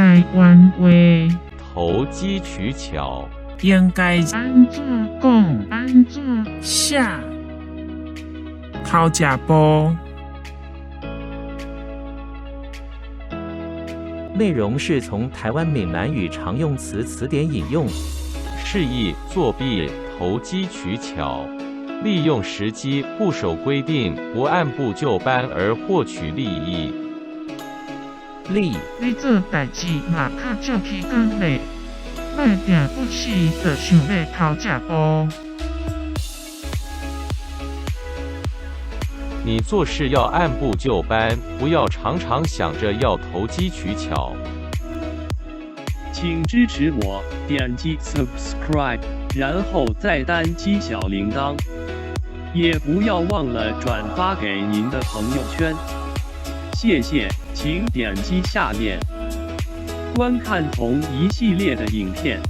台湾话，投机取巧，应该安怎讲？安怎写？头家步。内容是从台湾闽南语常用词词典引用，示意作弊、投机取巧，利用时机不守规定、不按部就班而获取利益。例你做代志嘛较少起工嘞，卖定不死就想要偷食步。你做事要按部就班，不要常常想着要投机取巧。请支持我，点击 subscribe， 然后再单击小铃铛，也不要忘了转发给您的朋友圈。谢谢，请点击下面观看同一系列的影片。